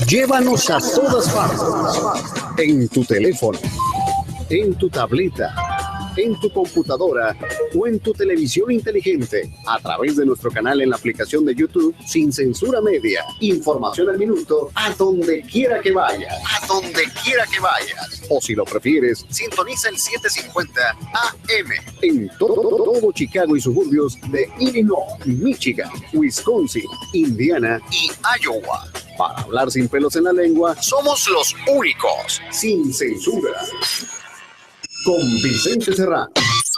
Llévanos a todas partes. En tu teléfono, en tu tableta, en tu computadora o en tu televisión inteligente, a través de nuestro canal en la aplicación de YouTube Sin Censura Media. Información al minuto, a donde quiera que vayas. A donde quiera que vayas. O si lo prefieres, sintoniza el 750 AM en todo Chicago y suburbios de Illinois, Michigan, Wisconsin, Indiana y Iowa. Para hablar sin pelos en la lengua, somos los únicos. Sin Censura. Con Vicente Serrano.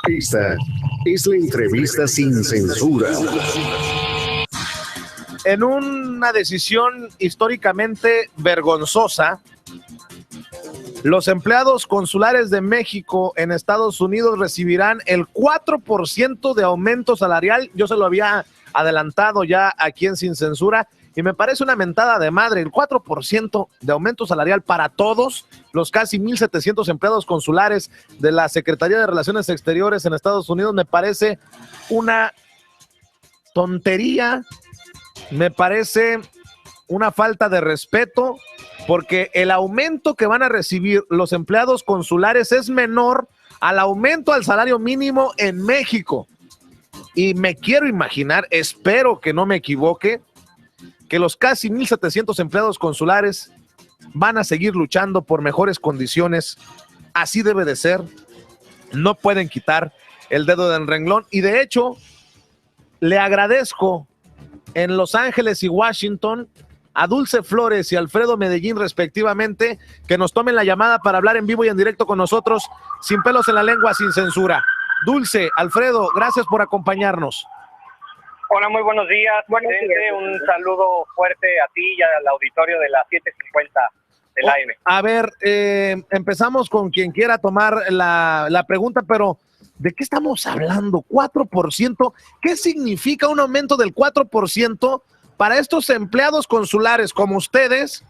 Esta es la entrevista Sin Censura. En una decisión históricamente vergonzosa, los empleados consulares de México en Estados Unidos recibirán el 4% de aumento salarial. Yo se lo había adelantado ya aquí en Sin Censura. Y me parece una mentada de madre, el 4% de aumento salarial para todos los casi 1,700 empleados consulares de la Secretaría de Relaciones Exteriores en Estados Unidos. Me parece una tontería, me parece una falta de respeto, porque el aumento que van a recibir los empleados consulares es menor al aumento al salario mínimo en México. Y me quiero imaginar, espero que no me equivoque, que los casi 1,700 empleados consulares van a seguir luchando por mejores condiciones. Así debe de ser. No pueden quitar el dedo del renglón. Y de hecho, le agradezco en Los Ángeles y Washington a Dulce Flores y Alfredo Medellín respectivamente que nos tomen la llamada para hablar en vivo y en directo con nosotros, sin pelos en la lengua, sin censura. Dulce, Alfredo, gracias por acompañarnos. Hola, muy buenos días. Vicente, un saludo fuerte a ti y al auditorio de la 750 del AM. A ver, empezamos con quien quiera tomar la pregunta, pero ¿de qué estamos hablando? 4%, ¿qué significa un aumento del 4% para estos empleados consulares como ustedes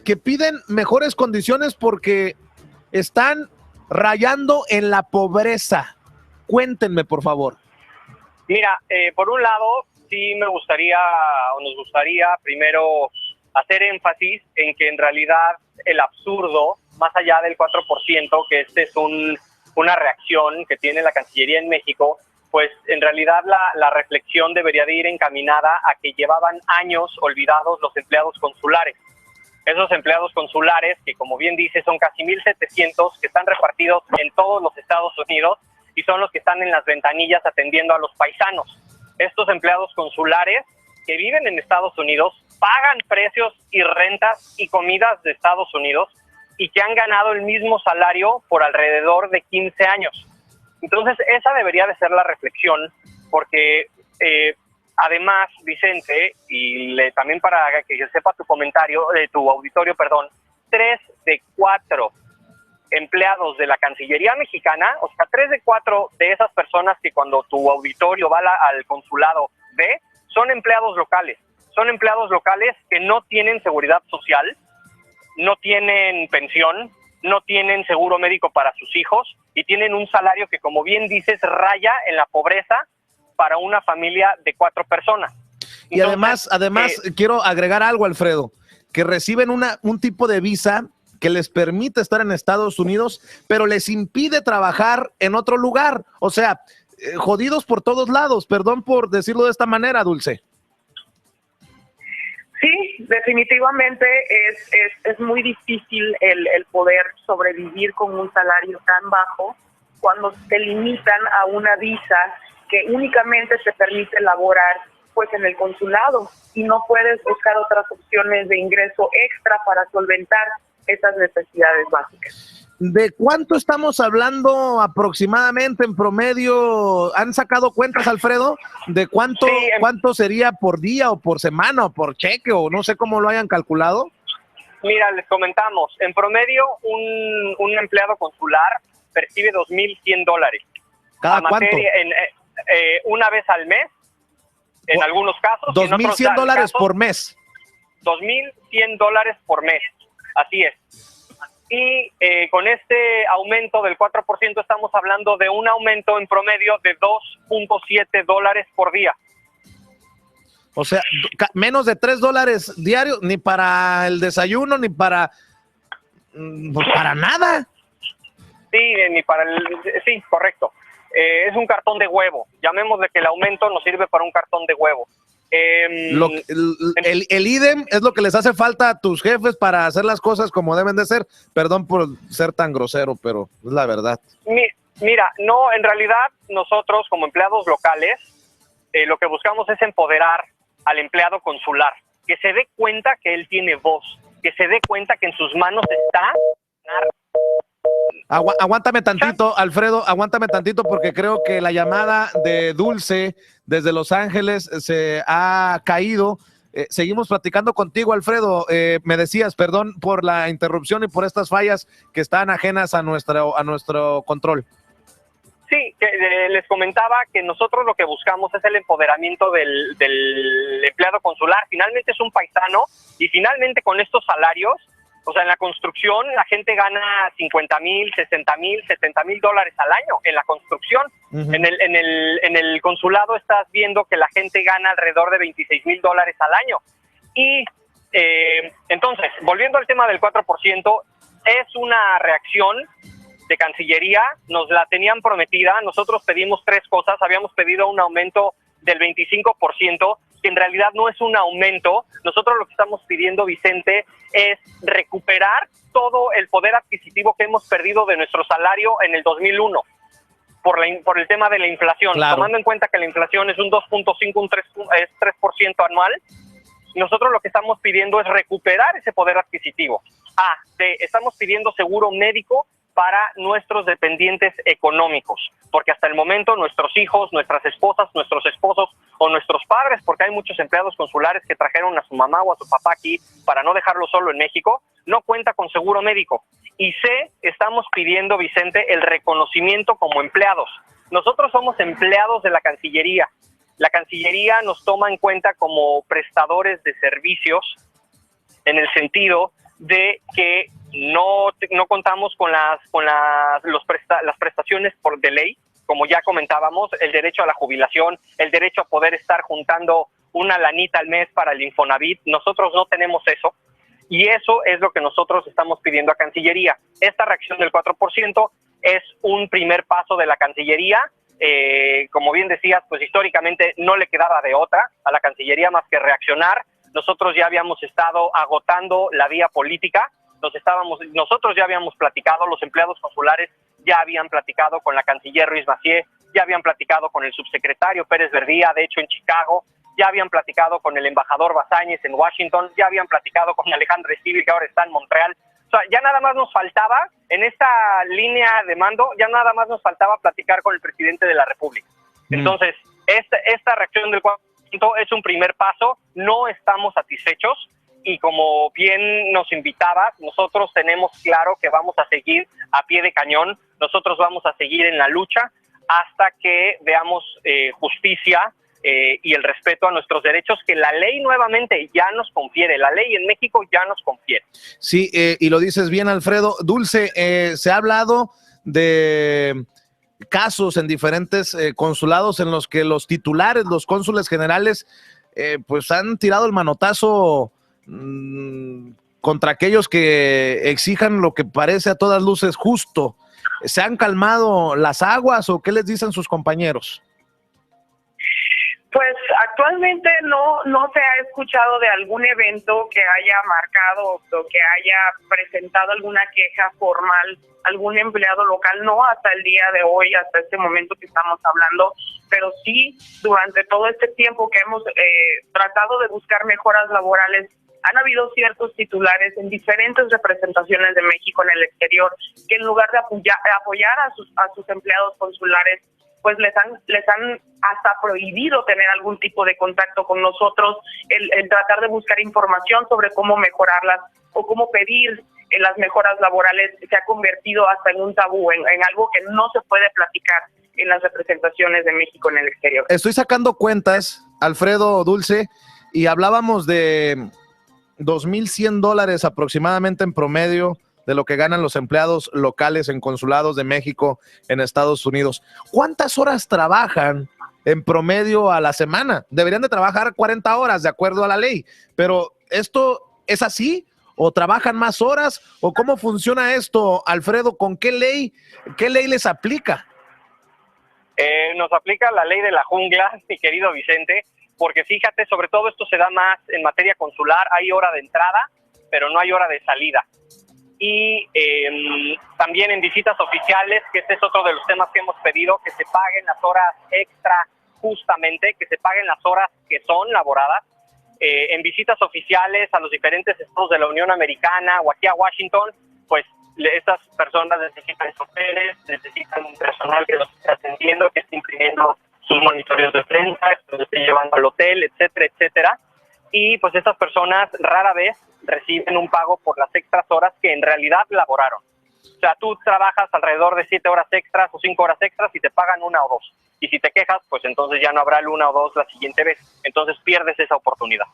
que piden mejores condiciones porque están rayando en la pobreza? Cuéntenme, por favor. Mira, por un lado, sí nos gustaría primero hacer énfasis en que en realidad el absurdo, más allá del 4%, que este es una reacción que tiene la Cancillería en México, pues en realidad la reflexión debería de ir encaminada a que llevaban años olvidados los empleados consulares. Esos empleados consulares, que como bien dice son casi 1,700, que están repartidos en todos los Estados Unidos, y son los que están en las ventanillas atendiendo a los paisanos. Estos empleados consulares que viven en Estados Unidos pagan precios y rentas y comidas de Estados Unidos y que han ganado el mismo salario por alrededor de 15 años. Entonces, esa debería de ser la reflexión, porque además, Vicente, también para que yo sepa tu comentario, tu auditorio, 3 de 4 empleados de la Cancillería mexicana, o sea, 3 de 4 de esas personas que cuando tu auditorio va al consulado ve, son empleados locales que no tienen seguridad social, no tienen pensión, no tienen seguro médico para sus hijos y tienen un salario que, como bien dices, raya en la pobreza para una familia de 4 personas. Y entonces, además quiero agregar algo, Alfredo, que reciben un tipo de visa que les permite estar en Estados Unidos, pero les impide trabajar en otro lugar. O sea, jodidos por todos lados, perdón por decirlo de esta manera, Dulce. Sí, definitivamente es muy difícil el poder sobrevivir con un salario tan bajo cuando te limitan a una visa que únicamente te permite laborar pues en el consulado y no puedes buscar otras opciones de ingreso extra para solventar esas necesidades básicas. ¿De cuánto estamos hablando aproximadamente en promedio? ¿Han sacado cuentas, Alfredo? ¿De cuánto sería por día o por semana o por cheque o no sé cómo lo hayan calculado? Mira, les comentamos, en promedio un empleado consular percibe $2,100. ¿Cada cuánto? Una vez al mes, en algunos casos. $2,100 por mes. $2,100 por mes. Así es. Y con este aumento del 4% estamos hablando de un aumento en promedio de $2.7 por día. O sea, menos de $3 diarios, ni para el desayuno, ni para nada. Sí, sí, correcto. Es un cartón de huevo. Llamémosle que el aumento nos sirve para un cartón de huevo. El IDEM es lo que les hace falta a tus jefes para hacer las cosas como deben de ser. Perdón por ser tan grosero, pero es la verdad. Mira, no, en realidad nosotros como empleados locales lo que buscamos es empoderar al empleado consular, que se dé cuenta que él tiene voz, que se dé cuenta que en sus manos está... Aguántame tantito, Alfredo, aguántame tantito porque creo que la llamada de Dulce desde Los Ángeles se ha caído. Seguimos platicando contigo, Alfredo. Me decías, perdón por la interrupción y por estas fallas que están ajenas a nuestro control. Sí, les comentaba que nosotros lo que buscamos es el empoderamiento del empleado consular. Finalmente es un paisano y finalmente con estos salarios, o sea, en la construcción la gente gana $50,000, $60,000, $70,000 al año en la construcción. Uh-huh. En el consulado estás viendo que la gente gana alrededor de $26,000 al año. Y entonces, volviendo al tema del 4%, es una reacción de Cancillería, nos la tenían prometida. Nosotros pedimos 3 cosas, habíamos pedido un aumento del 25%, que en realidad no es un aumento. Nosotros lo que estamos pidiendo, Vicente, es recuperar todo el poder adquisitivo que hemos perdido de nuestro salario en el 2001 por el tema de la inflación. Claro. Tomando en cuenta que la inflación es un 2.5, es 3% anual, nosotros lo que estamos pidiendo es recuperar ese poder adquisitivo. Estamos pidiendo seguro médico para nuestros dependientes económicos, porque hasta el momento nuestros hijos, nuestras esposas, nuestros esposos o nuestros padres, porque hay muchos empleados consulares que trajeron a su mamá o a su papá aquí para no dejarlo solo en México, no cuenta con seguro médico. Y estamos pidiendo, Vicente, el reconocimiento como empleados. Nosotros somos empleados de la Cancillería. La Cancillería nos toma en cuenta como prestadores de servicios en el sentido de que no contamos con las prestaciones de ley, como ya comentábamos, el derecho a la jubilación, el derecho a poder estar juntando una lanita al mes para el Infonavit. Nosotros no tenemos eso, y eso es lo que nosotros estamos pidiendo a Cancillería. Esta reacción del 4% es un primer paso de la Cancillería. Como bien decías, pues históricamente no le quedaba de otra a la Cancillería más que reaccionar. Nosotros ya habíamos estado agotando la vía política, nosotros ya habíamos platicado, los empleados consulares ya habían platicado con la canciller Ruiz Massieu, ya habían platicado con el subsecretario Pérez Verdía, de hecho en Chicago, ya habían platicado con el embajador Bazáñez en Washington, ya habían platicado con Alejandro Stibel, que ahora está en Montreal. O sea, ya nada más nos faltaba, en esta línea de mando, ya nada más nos faltaba platicar con el presidente de la República. Entonces, esta reacción del 4% es un primer paso, no estamos satisfechos. Y como bien nos invitabas, nosotros tenemos claro que vamos a seguir a pie de cañón, nosotros vamos a seguir en la lucha hasta que veamos justicia y el respeto a nuestros derechos que la ley nuevamente ya nos confiere, la ley en México ya nos confiere. Sí, y lo dices bien, Alfredo. Dulce, se ha hablado de casos en diferentes consulados en los que los titulares, los cónsules generales, pues han tirado el manotazo contra aquellos que exijan lo que parece a todas luces justo. ¿Se han calmado las aguas o qué les dicen sus compañeros? Pues actualmente no se ha escuchado de algún evento que haya marcado o que haya presentado alguna queja formal algún empleado local, no hasta el día de hoy, hasta este momento que estamos hablando, pero sí durante todo este tiempo que hemos tratado de buscar mejoras laborales. Han habido ciertos titulares en diferentes representaciones de México en el exterior que en lugar de apoyar a sus empleados consulares, pues les han hasta prohibido tener algún tipo de contacto con nosotros, el tratar de buscar información sobre cómo mejorarlas o cómo pedir las mejoras laborales se ha convertido hasta en un tabú, en algo que no se puede platicar en las representaciones de México en el exterior. Estoy sacando cuentas, Alfredo, Dulce, y hablábamos de $2,100 aproximadamente en promedio de lo que ganan los empleados locales en consulados de México en Estados Unidos. ¿Cuántas horas trabajan en promedio a la semana. Deberían de trabajar 40 horas de acuerdo a la ley, pero ¿esto es así? ¿O trabajan más horas? ¿O cómo funciona esto, Alfredo? ¿Con qué ley les aplica? Nos aplica la ley de la jungla, mi querido Vicente, porque fíjate, sobre todo esto se da más en materia consular. Hay hora de entrada, pero no hay hora de salida. Y también en visitas oficiales, que este es otro de los temas que hemos pedido, que se paguen las horas extra, justamente, que se paguen las horas que son laboradas. En visitas oficiales a los diferentes estados de la Unión Americana o aquí a Washington, pues estas personas necesitan hoteles, necesitan un personal que los esté atendiendo, que esté imprimiendo sus monitoreos de prensa, que los esté llevando al hotel, etcétera, etcétera. Y pues estas personas rara vez reciben un pago por las extras horas que en realidad laboraron. O sea, tú trabajas alrededor de 7 horas extras o 5 horas extras y te pagan 1 o 2. Y si te quejas, pues entonces ya no habrá el 1 o 2 la siguiente vez. Entonces pierdes esa oportunidad.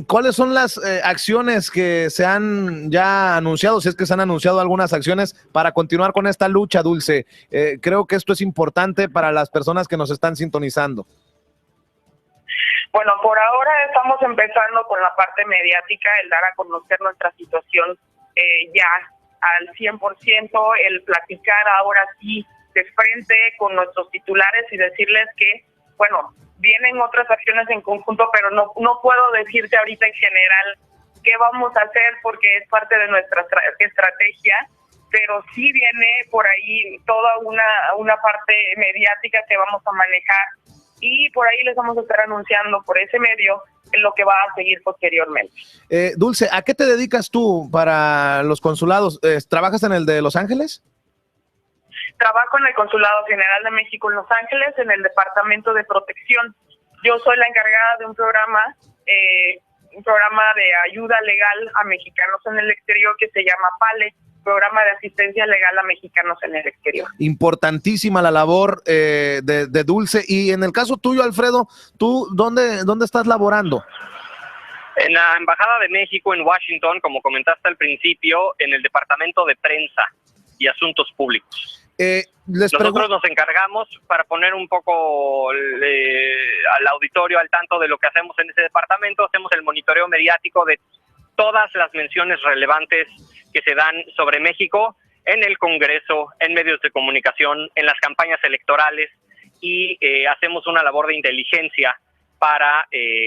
¿Cuáles son las acciones que se han ya anunciado? Si es que se han anunciado algunas acciones para continuar con esta lucha, Dulce. Creo que esto es importante para las personas que nos están sintonizando. Bueno, por ahora estamos empezando con la parte mediática, el dar a conocer nuestra situación ya al 100%, el platicar ahora sí de frente con nuestros titulares y decirles que, bueno, vienen otras acciones en conjunto, pero no puedo decirte ahorita en general qué vamos a hacer porque es parte de nuestra estrategia, pero sí viene por ahí toda una parte mediática que vamos a manejar y por ahí les vamos a estar anunciando por ese medio en lo que va a seguir posteriormente. Dulce, ¿a qué te dedicas tú para los consulados? ¿Trabajas en el de Los Ángeles? Trabajo en el Consulado General de México en Los Ángeles, en el Departamento de Protección. Yo soy la encargada de un programa de ayuda legal a mexicanos en el exterior que se llama PALE, Programa de Asistencia Legal a Mexicanos en el Exterior. Importantísima la labor de Dulce. Y en el caso tuyo, Alfredo, ¿tú dónde estás laborando? En la Embajada de México en Washington, como comentaste al principio, en el Departamento de Prensa y Asuntos Públicos. Nosotros nos encargamos, para poner un poco al auditorio al tanto de lo que hacemos en ese departamento, hacemos el monitoreo mediático de todas las menciones relevantes que se dan sobre México en el Congreso, en medios de comunicación, en las campañas electorales y hacemos una labor de inteligencia para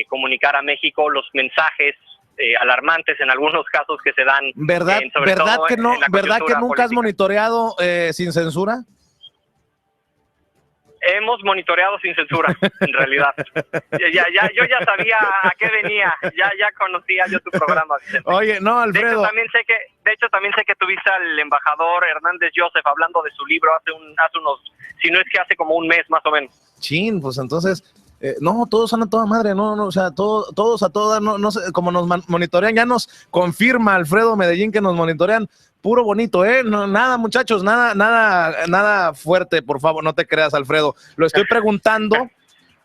comunicar a México los mensajes alarmantes en algunos casos que se dan. ¿Verdad que nunca política. Has monitoreado sin censura? Hemos monitoreado sin censura, en realidad. Yo ya sabía a qué venía, ya conocía yo tu programa, Vicente. Oye, no, Alfredo. De hecho, también sé que tuviste al embajador Hernández Joseph hablando de su libro hace unos, si no es que hace como un mes más o menos. Chin, pues entonces, no, todos son a toda madre, no, o sea, todos a toda, no sé, como nos monitorean, ya nos confirma Alfredo Medellín que nos monitorean. Puro bonito, no, nada, muchachos, nada fuerte, por favor, no te creas, Alfredo. Lo estoy preguntando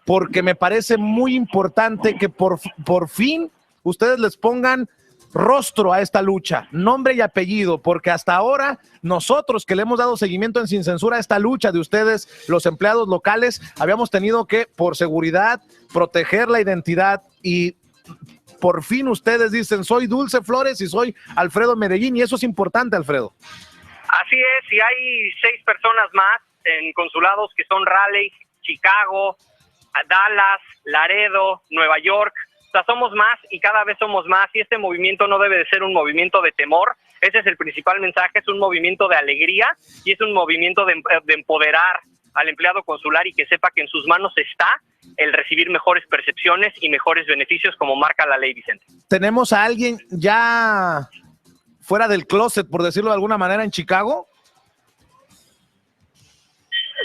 porque me parece muy importante que por fin ustedes les pongan rostro a esta lucha, nombre y apellido, porque hasta ahora nosotros que le hemos dado seguimiento en Sin Censura a esta lucha de ustedes, los empleados locales, habíamos tenido que, por seguridad, proteger la identidad y por fin ustedes dicen, soy Dulce Flores y soy Alfredo Medellín, y eso es importante, Alfredo. Así es, y hay 6 personas más en consulados que son Raleigh, Chicago, Dallas, Laredo, Nueva York. O sea, somos más y cada vez somos más, y este movimiento no debe de ser un movimiento de temor. Ese es el principal mensaje, es un movimiento de alegría y es un movimiento de empoderar al empleado consular y que sepa que en sus manos está el recibir mejores percepciones y mejores beneficios como marca la ley, Vicente. ¿Tenemos a alguien ya fuera del closet, por decirlo de alguna manera, en Chicago?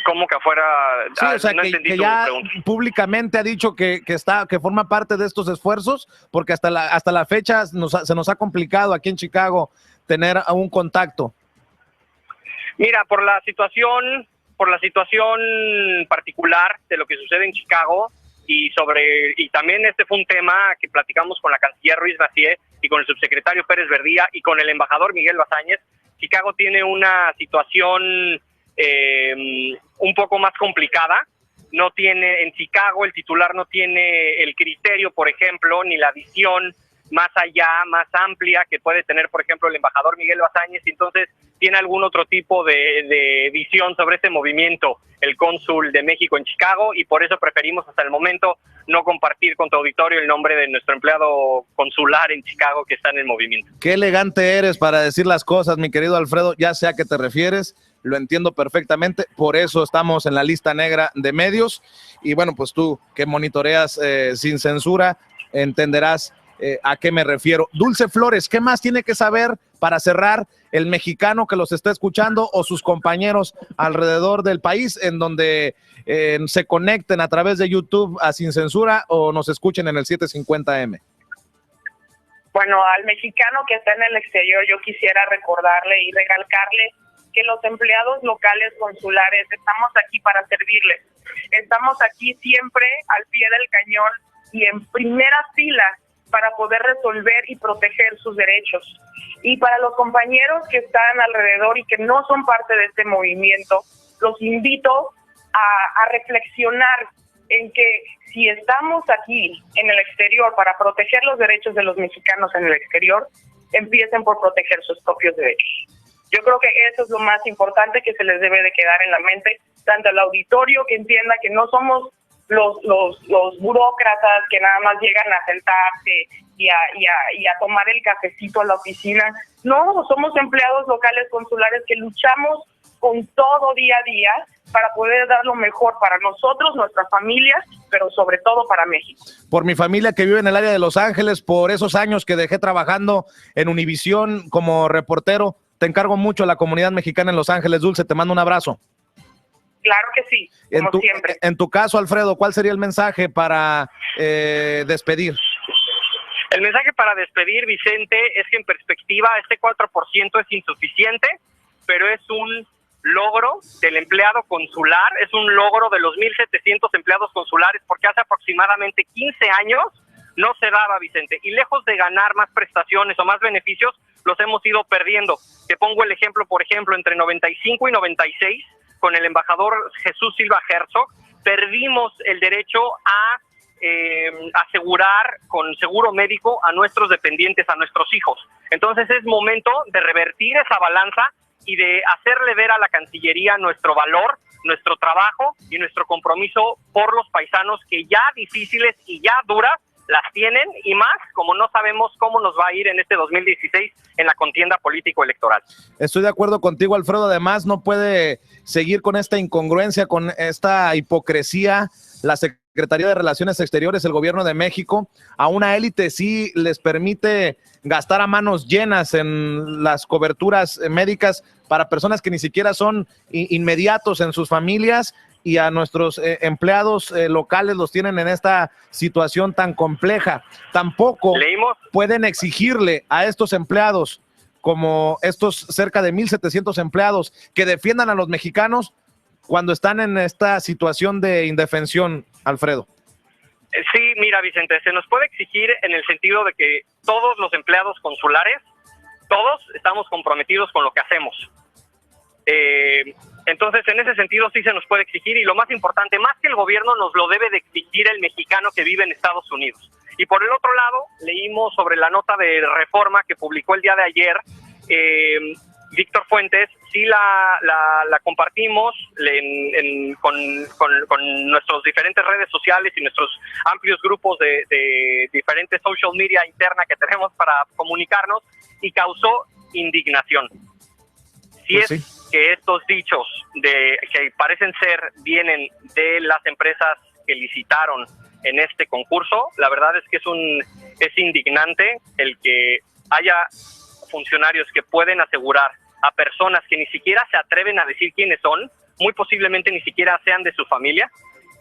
¿Cómo que afuera? Sí, o sea, no que ya públicamente ha dicho que forma parte de estos esfuerzos, porque hasta la fecha se nos ha complicado aquí en Chicago tener un contacto. Mira, por la situación particular de lo que sucede en Chicago y también este fue un tema que platicamos con la canciller Ruiz Massieu y con el subsecretario Pérez Verdía y con el embajador Miguel Bazáñez. Chicago tiene una situación un poco más complicada no tiene, en Chicago el titular no tiene el criterio, por ejemplo, ni la visión más allá, más amplia que puede tener, por ejemplo, el embajador Miguel Bazáñez, y entonces tiene algún otro tipo de visión sobre este movimiento, el cónsul de México en Chicago, y por eso preferimos hasta el momento no compartir con tu auditorio el nombre de nuestro empleado consular en Chicago que está en el movimiento. Qué elegante eres para decir las cosas, mi querido Alfredo, ya sé a qué te refieres, lo entiendo perfectamente, por eso estamos en la lista negra de medios, y bueno, pues tú que monitoreas sin censura, entenderás a qué me refiero. Dulce Flores, ¿qué más tiene que saber para cerrar el mexicano que los está escuchando o sus compañeros alrededor del país en donde se conecten a través de YouTube a Sin Censura o nos escuchen en el 750M? Bueno, al mexicano que está en el exterior yo quisiera recordarle y recalcarle que los empleados locales consulares estamos aquí para servirles. Estamos aquí siempre al pie del cañón y en primera fila para poder resolver y proteger sus derechos. Y para los compañeros que están alrededor y que no son parte de este movimiento, los invito a reflexionar en que si estamos aquí en el exterior para proteger los derechos de los mexicanos en el exterior, empiecen por proteger sus propios derechos. Yo creo que eso es lo más importante que se les debe de quedar en la mente, tanto al auditorio que entienda que no somos los burócratas que nada más llegan a sentarse y a tomar el cafecito a la oficina. No, somos empleados locales consulares que luchamos con todo día a día para poder dar lo mejor para nosotros, nuestras familias, pero sobre todo para México. Por mi familia que vive en el área de Los Ángeles, por esos años que dejé trabajando en Univisión como reportero, te encargo mucho a la comunidad mexicana en Los Ángeles. Dulce, te mando un abrazo. Claro que sí, como siempre. En tu caso, Alfredo, ¿cuál sería el mensaje para despedir? El mensaje para despedir, Vicente, es que en perspectiva este 4% es insuficiente, pero es un logro del empleado consular, es un logro de los 1,700 empleados consulares, porque hace aproximadamente 15 años no se daba, Vicente, y lejos de ganar más prestaciones o más beneficios, los hemos ido perdiendo. Te pongo el ejemplo, por ejemplo, entre 95 y 96, con el embajador Jesús Silva Herzog, perdimos el derecho a asegurar con seguro médico a nuestros dependientes, a nuestros hijos. Entonces es momento de revertir esa balanza y de hacerle ver a la Cancillería nuestro valor, nuestro trabajo y nuestro compromiso por los paisanos que ya difíciles y ya duras las tienen, y más como no sabemos cómo nos va a ir en este 2016 en la contienda político-electoral. Estoy de acuerdo contigo, Alfredo. Además, no puede seguir con esta incongruencia, con esta hipocresía. La Secretaría de Relaciones Exteriores, el gobierno de México, a una élite sí les permite gastar a manos llenas en las coberturas médicas para personas que ni siquiera son inmediatos en sus familias, y a nuestros empleados locales los tienen en esta situación tan compleja. Tampoco pueden exigirle a estos empleados, como estos cerca de 1,700 empleados, que defiendan a los mexicanos cuando están en esta situación de indefensión, Alfredo. Sí, mira, Vicente, se nos puede exigir en el sentido de que todos los empleados consulares, todos estamos comprometidos con lo que hacemos. Entonces, en ese sentido sí se nos puede exigir, y lo más importante, más que el gobierno, nos lo debe de exigir el mexicano que vive en Estados Unidos. Y por el otro lado, leímos sobre la nota de Reforma que publicó el día de ayer Víctor Fuentes, sí la compartimos con nuestras diferentes redes sociales y nuestros amplios grupos de diferentes social media interna que tenemos para comunicarnos, y causó indignación. Si pues es que estos dichos que parecen ser vienen de las empresas que licitaron en este concurso, la verdad es que es indignante el que haya funcionarios que pueden asegurar a personas que ni siquiera se atreven a decir quiénes son, muy posiblemente ni siquiera sean de su familia,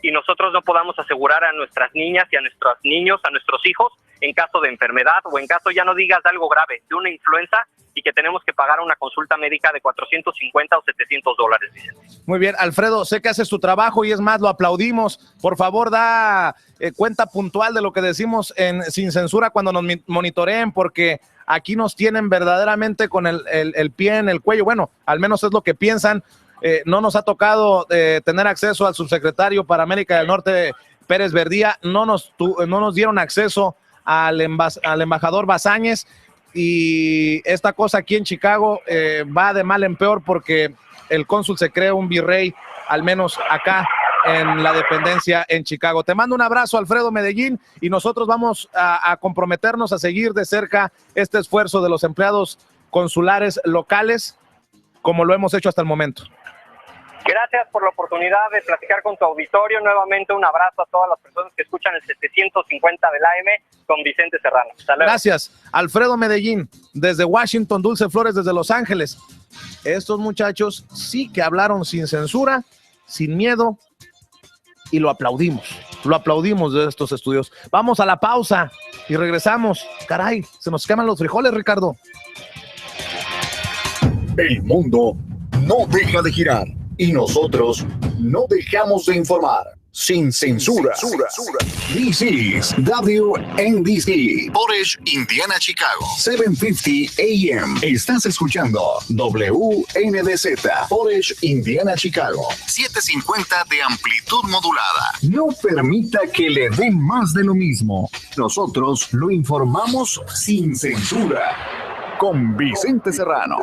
y nosotros no podamos asegurar a nuestras niñas y a nuestros niños, a nuestros hijos, en caso de enfermedad o en caso, ya no digas de algo grave, de una influenza, y que tenemos que pagar una consulta médica de $450 o $700, Vicente. Muy bien, Alfredo, sé que haces tu trabajo y es más, lo aplaudimos. Por favor, da cuenta puntual de lo que decimos en Sin Censura cuando nos monitoreen, porque aquí nos tienen verdaderamente con el pie en el cuello. Bueno, al menos es lo que piensan no nos ha tocado tener acceso al subsecretario para América del Norte, Pérez Verdía, no nos dieron acceso al embajador Bazáñez, y esta cosa aquí en Chicago va de mal en peor porque el cónsul se cree un virrey, al menos acá en la dependencia en Chicago. Te mando un abrazo, Alfredo Medellín, y nosotros vamos a comprometernos a seguir de cerca este esfuerzo de los empleados consulares locales, como lo hemos hecho hasta el momento. Gracias por la oportunidad de platicar con tu auditorio. Nuevamente un abrazo a todas las personas que escuchan el 750 del AM con Vicente Serrano. Gracias, Alfredo Medellín, desde Washington, Dulce Flores desde Los Ángeles. Estos muchachos sí que hablaron sin censura, sin miedo, y lo aplaudimos de estos estudios. Vamos a la pausa y regresamos. Caray, se nos queman los frijoles, Ricardo. El mundo no deja de girar y nosotros no dejamos de informar. Sin censura. This is WNDC. Portage, Indiana, Chicago. 750 AM. Estás escuchando WNDZ. Portage, Indiana, Chicago. 750 de amplitud modulada. No permita que le den más de lo mismo. Nosotros lo informamos sin censura. Con Vicente Serrano.